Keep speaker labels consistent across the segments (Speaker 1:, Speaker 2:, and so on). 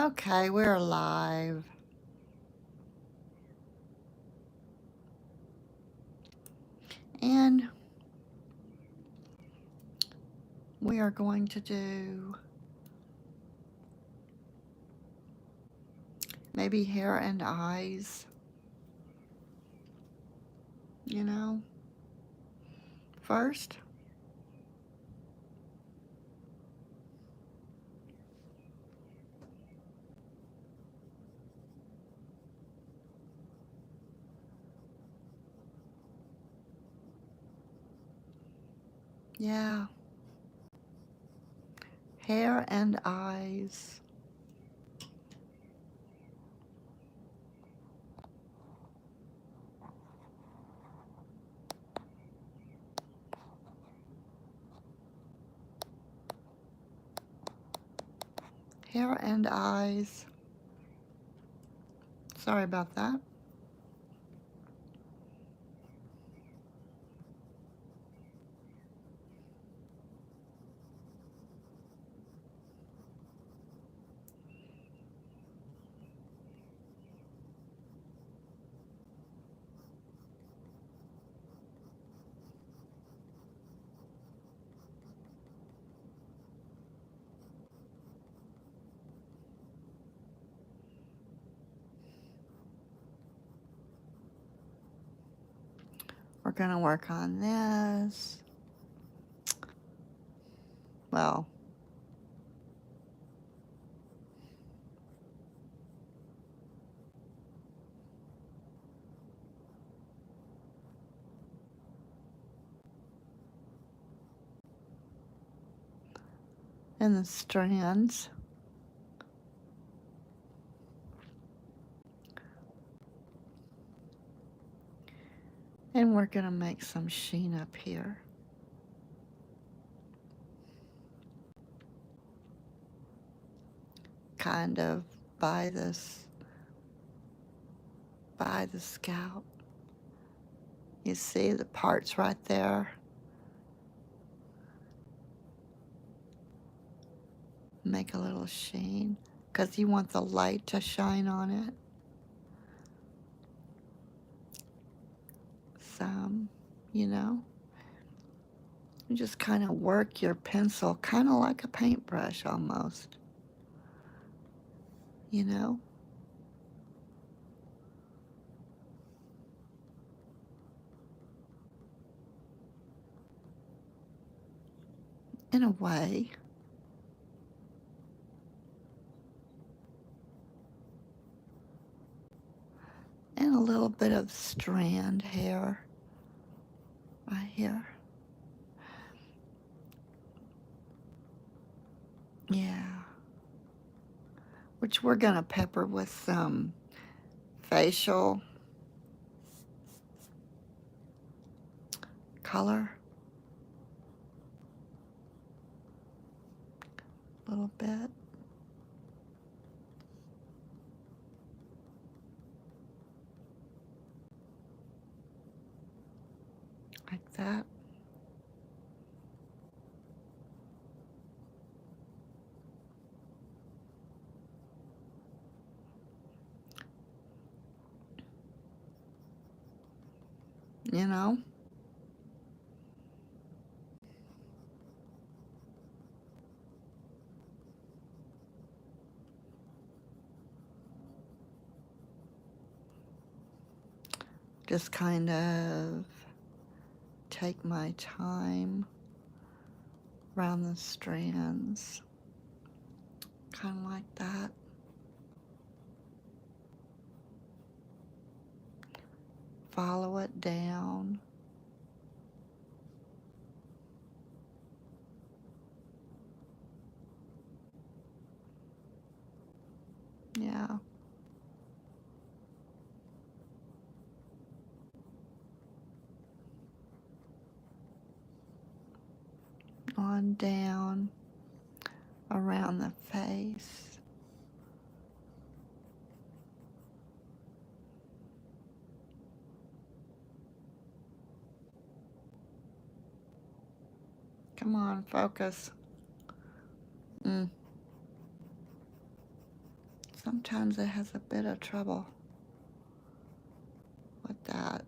Speaker 1: Okay, we're live. And we are going to do maybe hair and eyes, you know, first. Yeah, hair and eyes. Hair and eyes. Sorry about that. We're going to work on this. Well, in the strands. And we're going to make some sheen up here. Kind of by the scalp. You see the parts right there? Make a little sheen because you want the light to shine on it. Some, you know. You just kind of work your pencil kind of like a paintbrush almost, you know. In a way. And a little bit of strand hair right here. Yeah. Which we're going to pepper with some facial color. A little bit. Like that. You know. Just kind of take my time around the strands. Kind of like that. Follow it down. Yeah. On down around the face. Come on, focus. Sometimes it has a bit of trouble with that.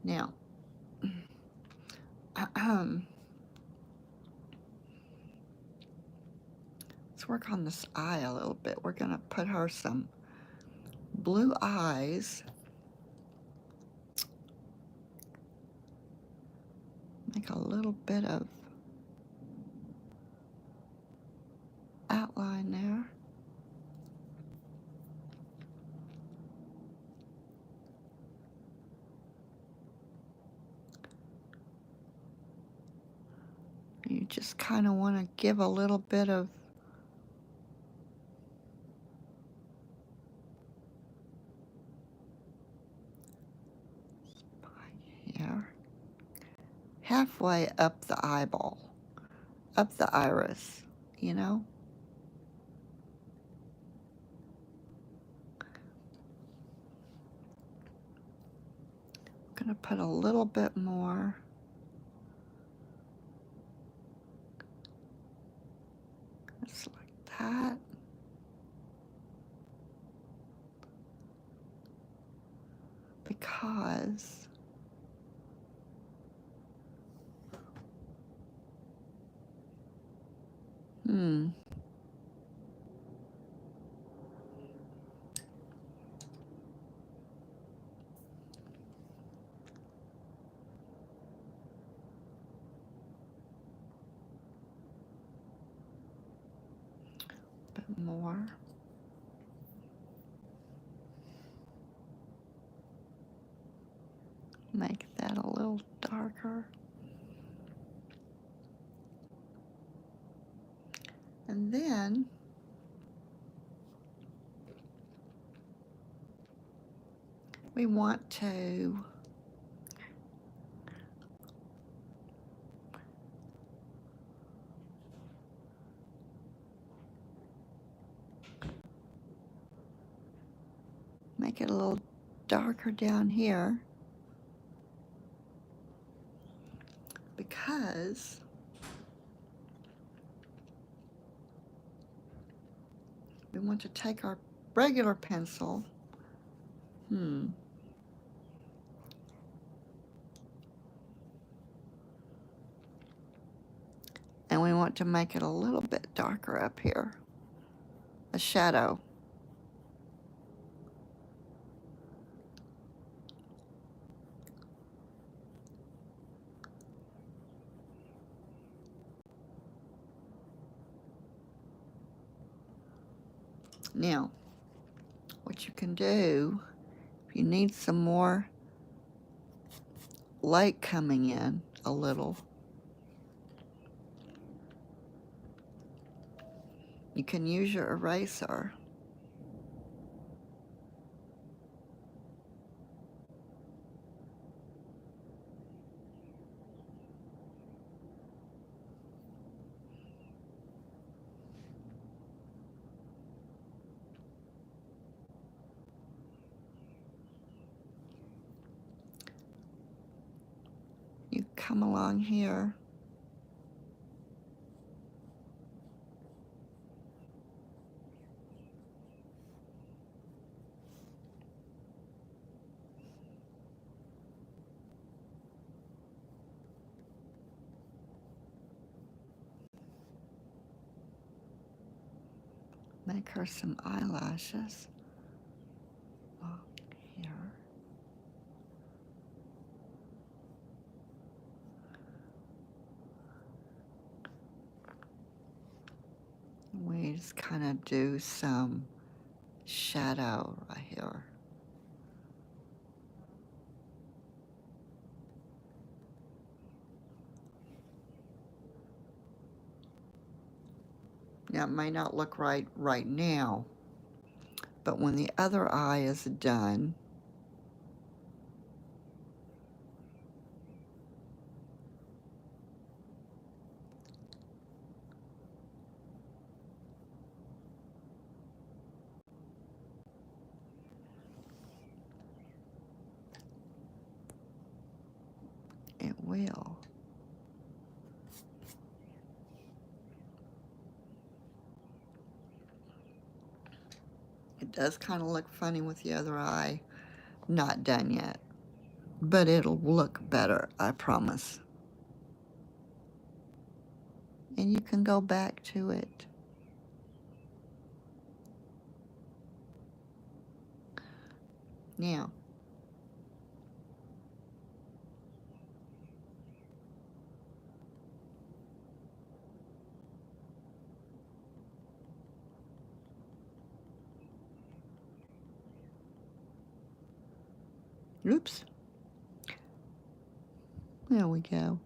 Speaker 1: Now, let's work on this eye a little bit. We're going to put her some blue eyes. Make a little bit of outline there. You just kind of want to give a little bit of here, halfway up the eyeball, up the iris, you know? I'm going to put a little bit more. Just like that. Because bit more. Make that a little darker. And then we want to make it a little darker down here because we want to take our regular pencil and we want to make it a little bit darker up here, a shadow. Now, what you can do, if you need some more light coming in a little, you can use your eraser. You come along here. Make her some eyelashes. Here. We just kind of do some shadow right here. Now, it may not look right now, but when the other eye is done, will. It does kind of look funny with the other eye. Not done yet. But it'll look better, I promise. And you can go back to it. Now, oops. There we go.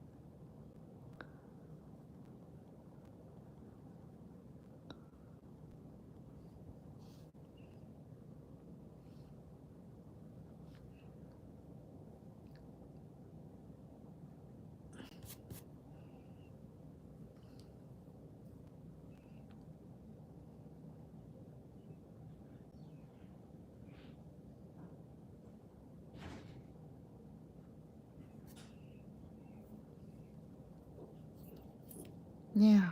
Speaker 1: Yeah.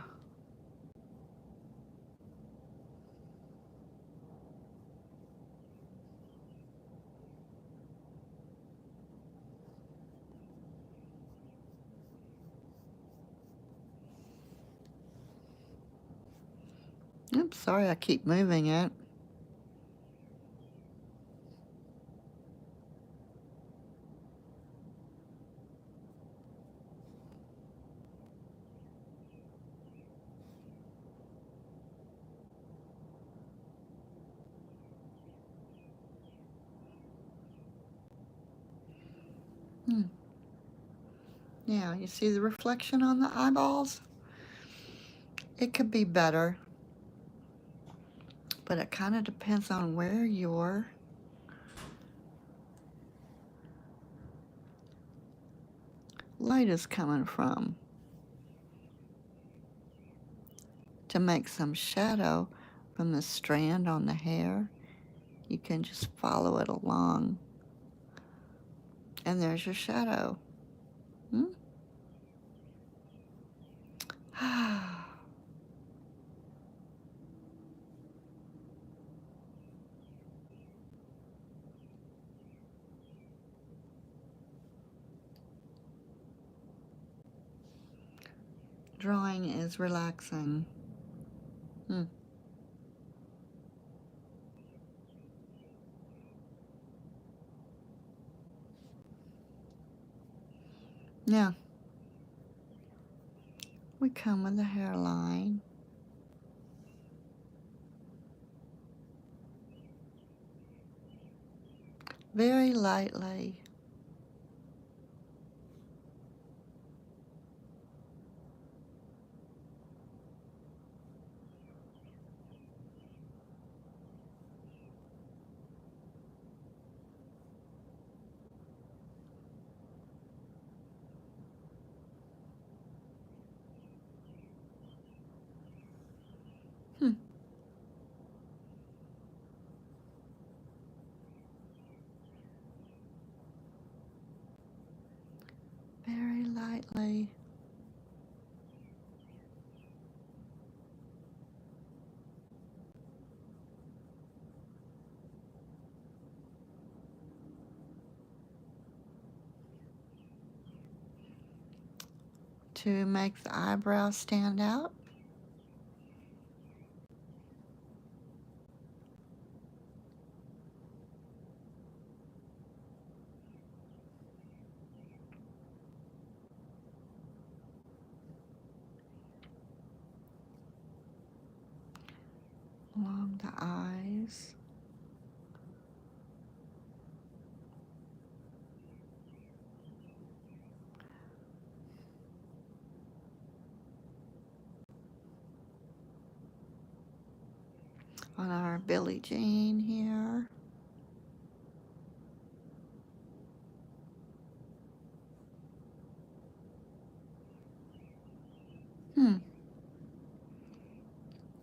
Speaker 1: Oops, sorry I keep moving it. Now, you see the reflection on the eyeballs? It could be better, but it kind of depends on where your light is coming from. To make some shadow from the strand on the hair, you can just follow it along. And there's your shadow. Drawing is relaxing. Now, we come with the hairline. Very lightly. Very lightly. To make the eyebrows stand out. Along the eyes. On our Billie Jean here.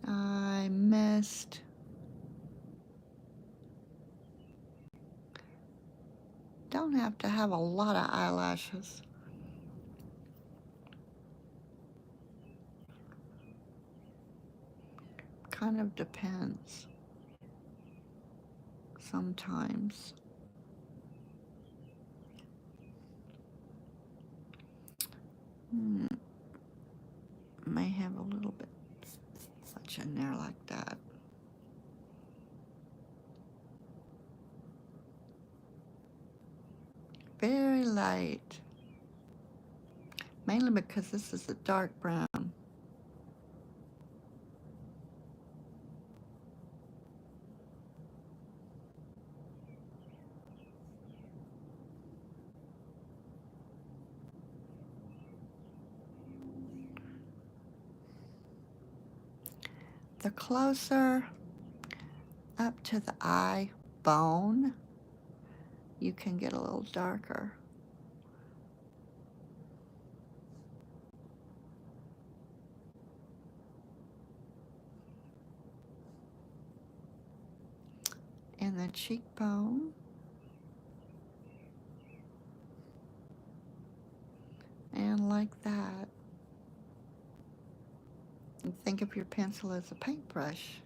Speaker 1: I missed. Don't have to have a lot of eyelashes. kind of depends sometimes. May have a little bit much in there like that. Very light. Mainly because this is a dark brown. The closer up to the eye bone, you can get a little darker. And the cheekbone. And like that. And think of your pencil as a paintbrush,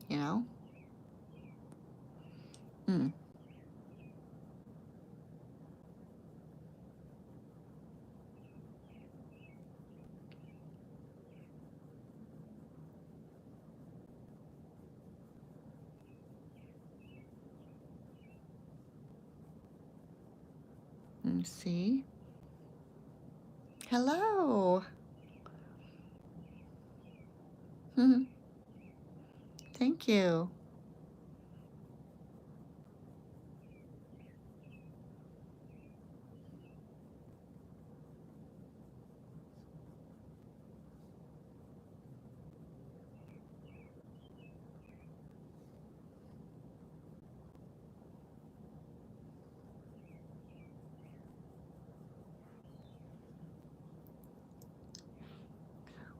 Speaker 1: you know? And see? Hello. Thank you.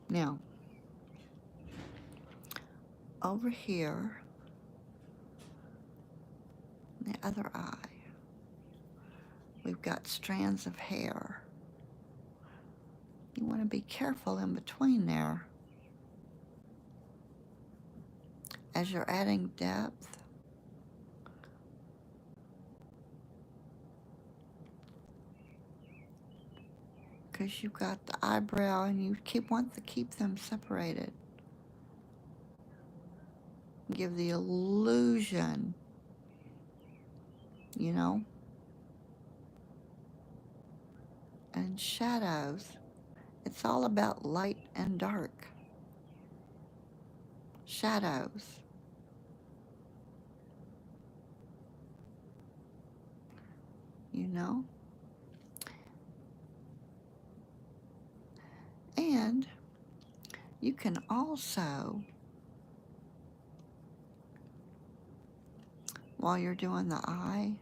Speaker 1: Now, over here, the other eye, we've got strands of hair. You want to be careful in between there. As you're adding depth, because you've got the eyebrow and you want to keep them separated. Give the illusion, you know? And shadows, it's all about light and dark. Shadows. You know? And you can also, while you're doing the eye,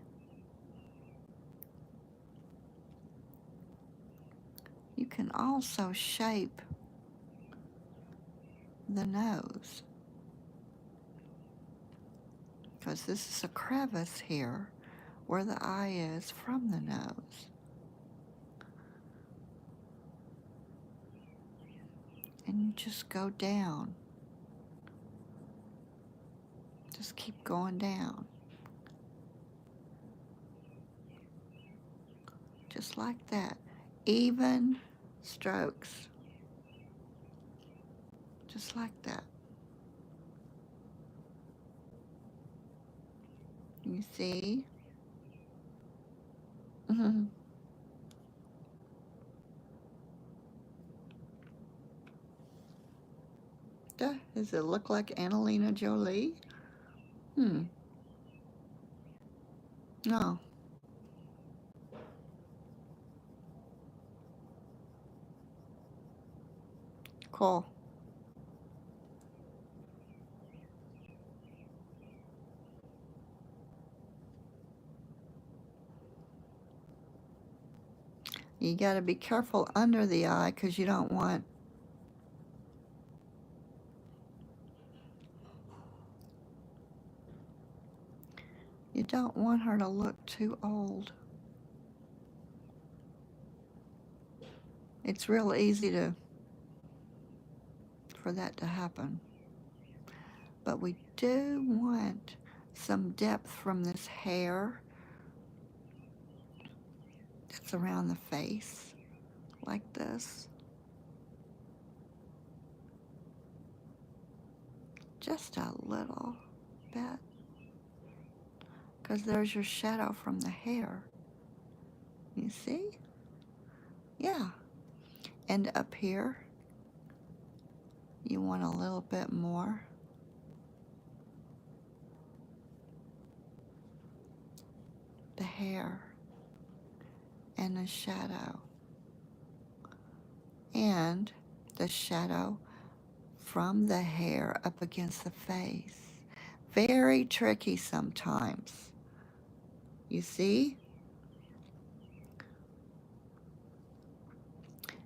Speaker 1: you can also shape the nose. Because this is a crevice here where the eye is from the nose. And you just go down. Just keep going down. Just like that. Even strokes. Just like that. You see? Does it look like Angelina Jolie? No. Cool. You got to be careful under the eye because you don't want her to look too old. It's real easy for that to happen. But we do want some depth from this hair that's around the face, like this. Just a little bit. Because there's your shadow from the hair. You see? Yeah. And up here, you want a little bit more. The hair and the shadow. And the shadow from the hair up against the face. Very tricky sometimes. You see?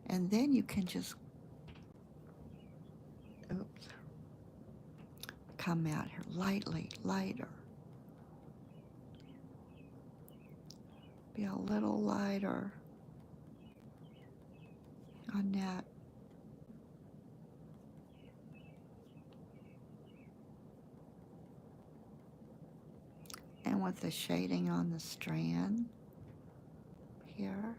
Speaker 1: And then you can just, oops, come out here lightly, lighter. Be a little lighter on that. And with the shading on the strand here.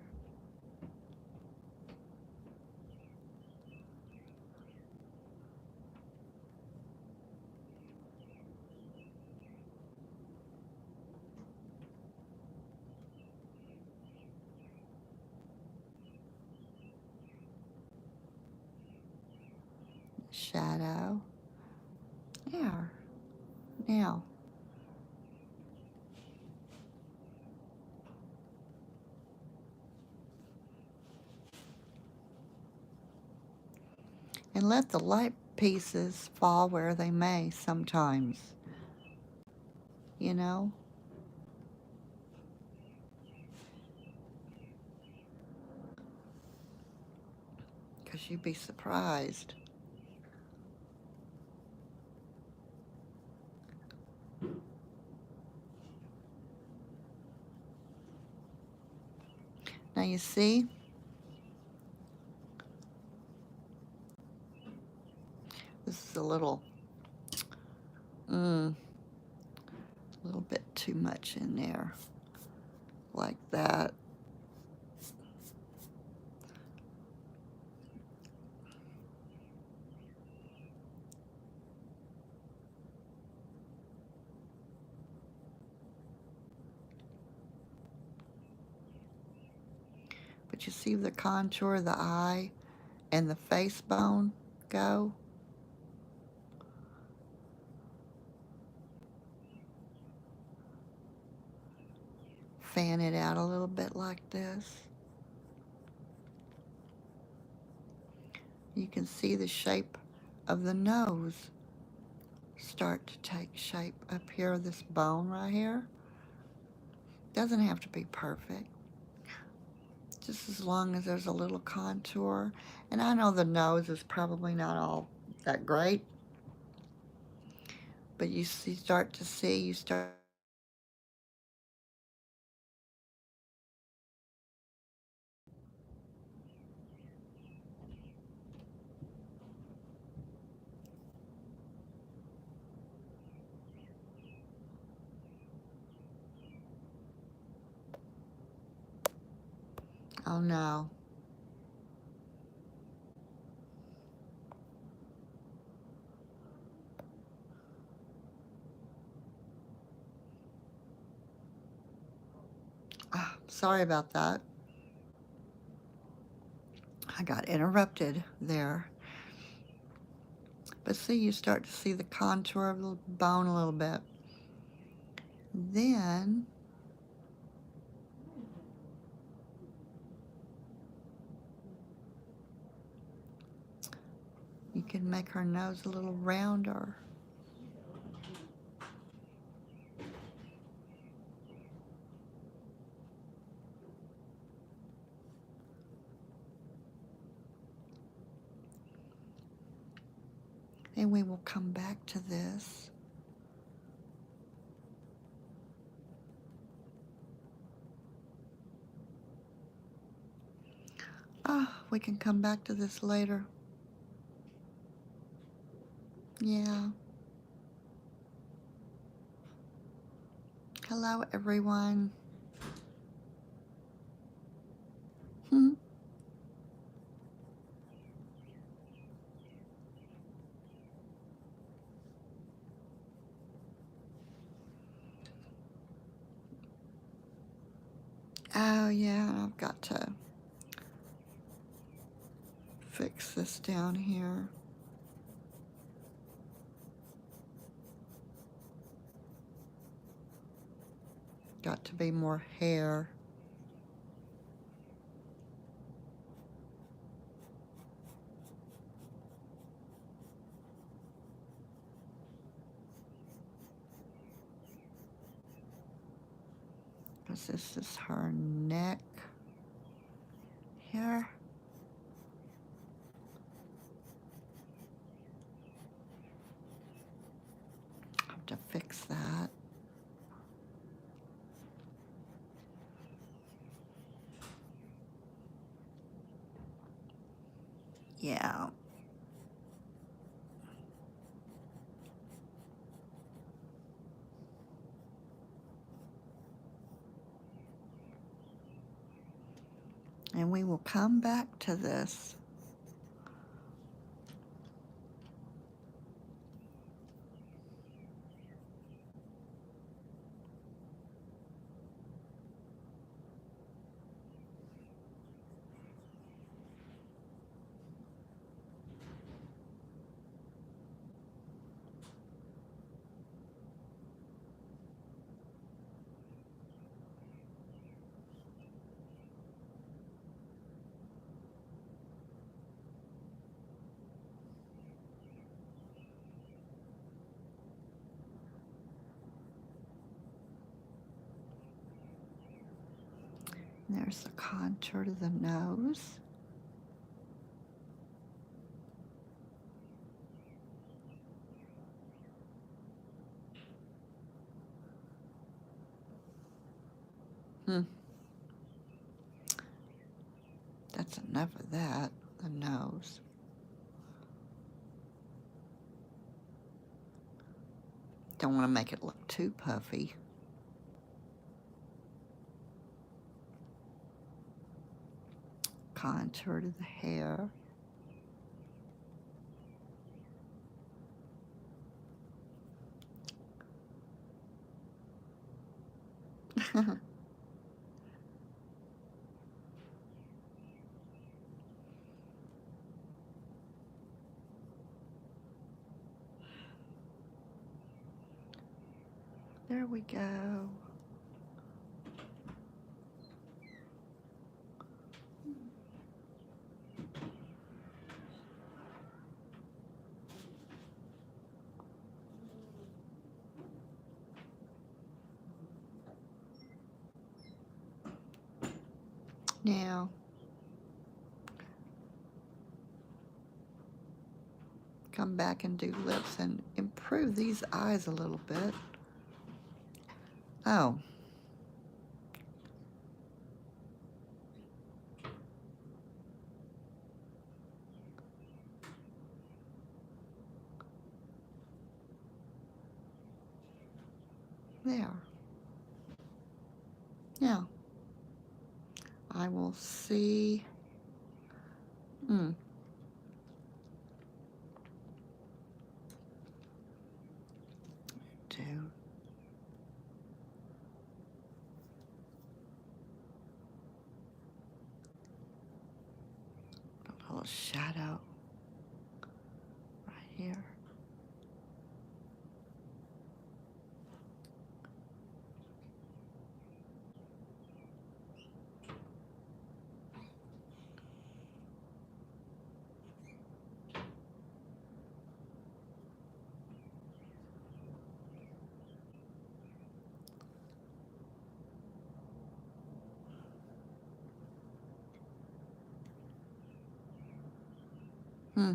Speaker 1: Shadow. There. Now, and let the light pieces fall where they may sometimes, you know? Because you'd be surprised. Now you see, this is a little bit too much in there, like that. But you see the contour of the eye and the face bone go? Fan it out a little bit like this. You can see the shape of the nose start to take shape up here, this bone right here. Doesn't have to be perfect, just as long as there's a little contour. And I know the nose is probably not all that great, but you start to see, you start. Oh no. Sorry about that. I got interrupted there. But see, you start to see the contour of the bone a little bit. Then you can make her nose a little rounder. And we will come back to this. We can come back to this later. Yeah. Hello, everyone. Hmm. Oh, yeah, I've got to fix this down here. Got to be more hair. Because this is her neck here. I have to fix that. Yeah. And we will come back to this. There's the contour to the nose. That's enough of that, the nose. Don't want to make it look too puffy. Contour to the hair. There we go. Now, come back and do lips and improve these eyes a little bit. Oh. There. Now, I will see. Do a little shadow right here. Hmm.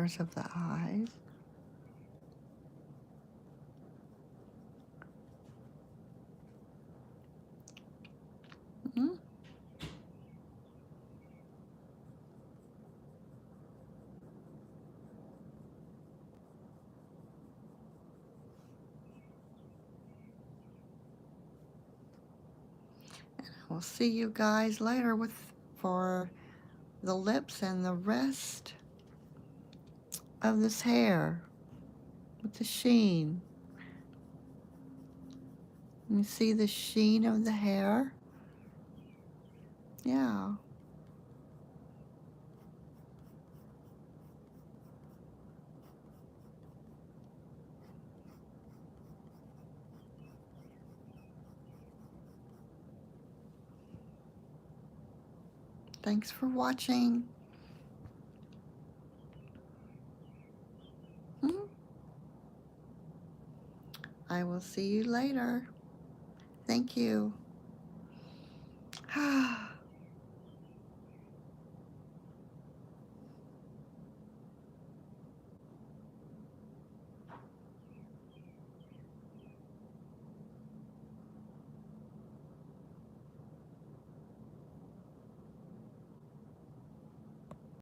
Speaker 1: corners of the eyes. Mm. We'll see you guys later for the lips and the rest of this hair with the sheen. You see the sheen of the hair? Yeah. Thanks for watching. I will see you later. Thank you.